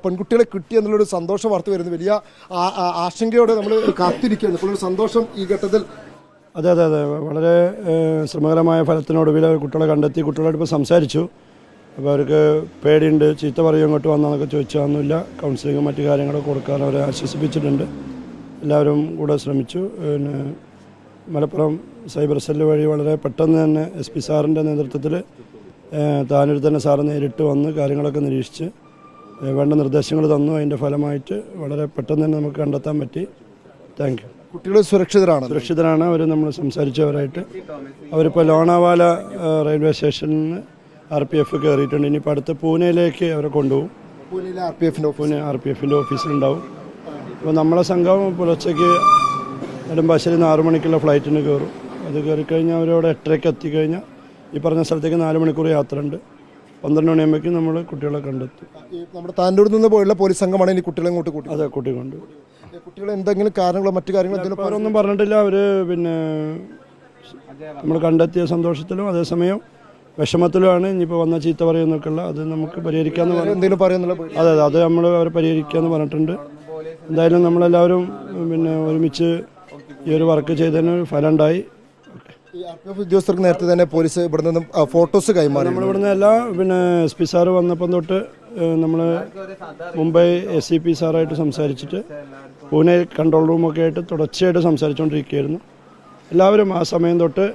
പെൺകുട്ടികളെ കിട്ടിയെന്നുള്ളൊരു സന്തോഷ വാർത്ത വരുന്നു. വലിയ ആശങ്കയോടെ നമ്മൾ കാത്തിരിക്കുകയാണ്. ഇപ്പോൾ ഒരു സന്തോഷം ഈ ഘട്ടത്തിൽ. അതെ അതെ അതെ വളരെ ശ്രമകരമായ ഫലത്തിനൊടുവിൽ കുട്ടികളെ കണ്ടെത്തി. കുട്ടികളോട് ഇപ്പോൾ സംസാരിച്ചു. അപ്പോൾ അവർക്ക് പേടിയുണ്ട്, ചീത്ത പറയും ഇങ്ങോട്ട് വന്നതെന്നൊക്കെ ചോദിച്ചാൽ കൗൺസിലിങ്ങും മറ്റു കാര്യങ്ങളൊക്കെ കൊടുക്കാൻ അവരെ ആശ്വസിപ്പിച്ചിട്ടുണ്ട്. എല്ലാവരും കൂടെ ശ്രമിച്ചു. പിന്നെ മലപ്പുറം സൈബർ സെല്ല് വഴി വളരെ പെട്ടെന്ന് തന്നെ SP സാറിൻ്റെ നേതൃത്വത്തിൽ താനൂർ തന്നെ സാറ് നേരിട്ട് വന്ന് കാര്യങ്ങളൊക്കെ നിരീക്ഷിച്ച് വേണ്ട നിർദ്ദേശങ്ങൾ തന്നു. അതിൻ്റെ ഫലമായിട്ട് വളരെ പെട്ടെന്ന് തന്നെ നമുക്ക് കണ്ടെത്താൻ പറ്റി. Thank you. കുട്ടികൾ സുരക്ഷിതരാണ്. അവർ നമ്മൾ സംസാരിച്ചവരായിട്ട്. അവരിപ്പോൾ ലോണാവാല റെയിൽവേ സ്റ്റേഷനിൽ നിന്ന് RPF കയറിയിട്ടുണ്ട്. ഇനിയിപ്പോൾ അടുത്ത് പൂനെയിലേക്ക് അവരെ കൊണ്ടുപോകും. പൂനെ RPFൻ്റെ ഓഫീസിലുണ്ടാവും. അപ്പോൾ നമ്മളെ സംഘം പുലർച്ചയ്ക്ക് നെടുമ്പാശ്ശേരി 6 മണിക്കുള്ള ഫ്ലൈറ്റിന് കയറും. അത് കയറിക്കഴിഞ്ഞാൽ അവരവിടെ 8:30 എത്തിക്കഴിഞ്ഞാൽ ഈ പറഞ്ഞ സ്ഥലത്തേക്ക് 4 മണിക്കൂർ യാത്ര ഉണ്ട്. 12 മണിയാകുമ്പോഴേക്കും നമ്മൾ കുട്ടികളെ കണ്ടെത്തും. നമ്മുടെ താനൂരിൽ നിന്ന് പോയുള്ള പോലീസ് സംഘമാണ് ഇനി കുട്ടികളെ ഇങ്ങോട്ട് കൂട്ടി. അതെ, കൂട്ടിക്കൊണ്ട്. കുട്ടികൾ എന്തെങ്കിലും കാരണങ്ങളോ മറ്റു കാര്യങ്ങളോ അവരൊന്നും പറഞ്ഞിട്ടില്ല. അവർ പിന്നെ നമ്മൾ കണ്ടെത്തിയ സന്തോഷത്തിലും അതേസമയം വിഷമത്തിലുമാണ്. ഇനിയിപ്പോൾ വന്ന ചീത്ത പറയുന്നൊക്കെയുള്ള അത് നമുക്ക് പരിഹരിക്കാമെന്ന് എന്തെങ്കിലും പറയുന്നുള്ള. അതെ അതെ, അത് നമ്മൾ അവർ പരിഹരിക്കാമെന്ന് പറഞ്ഞിട്ടുണ്ട്. എന്തായാലും നമ്മളെല്ലാവരും പിന്നെ ഒരുമിച്ച് ഈ ഒരു വർക്ക് ചെയ്തതിന് ഫലം ഉണ്ടായി. RPF ഉദ്യോഗസ്ഥർക്ക് നേരത്തെ തന്നെ പോലീസ് ഇവിടെ നിന്നും ഫോട്ടോസ് കൈമാറി. നമ്മളിവിടുന്ന് പിന്നെ SP സാറ് വന്നപ്പം തൊട്ട് നമ്മൾ മുംബൈ SCP സാറായിട്ട് സംസാരിച്ചിട്ട് പൂനെ കൺട്രോൾ റൂമൊക്കെ ആയിട്ട് തുടർച്ചയായിട്ട് സംസാരിച്ചുകൊണ്ടിരിക്കുകയായിരുന്നു. എല്ലാവരും ആ സമയം തൊട്ട്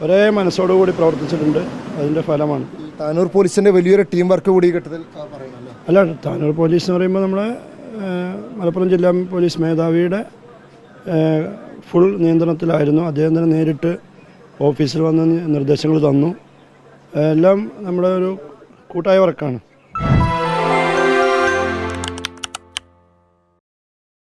ഒരേ മനസ്സോടുകൂടി പ്രവർത്തിച്ചിട്ടുണ്ട്. അതിൻ്റെ ഫലമാണ്. താനൂർ പോലീസിൻ്റെ വലിയൊരു ടീം വർക്ക് കൂടി ഘട്ടത്തിൽ അല്ല, താനൂർ പോലീസ് എന്ന് പറയുമ്പോൾ നമ്മൾ മലപ്പുറം ജില്ലാ പോലീസ് മേധാവിയുടെ ഫുൾ നിയന്ത്രണത്തിലായിരുന്നു. അദ്ദേഹം തന്നെ നേരിട്ട് ഓഫീസിൽ വന്ന് നിർദ്ദേശങ്ങൾ തന്നു. എല്ലാം നമ്മുടെ ഒരു കൂട്ടായ വർക്കാണ്.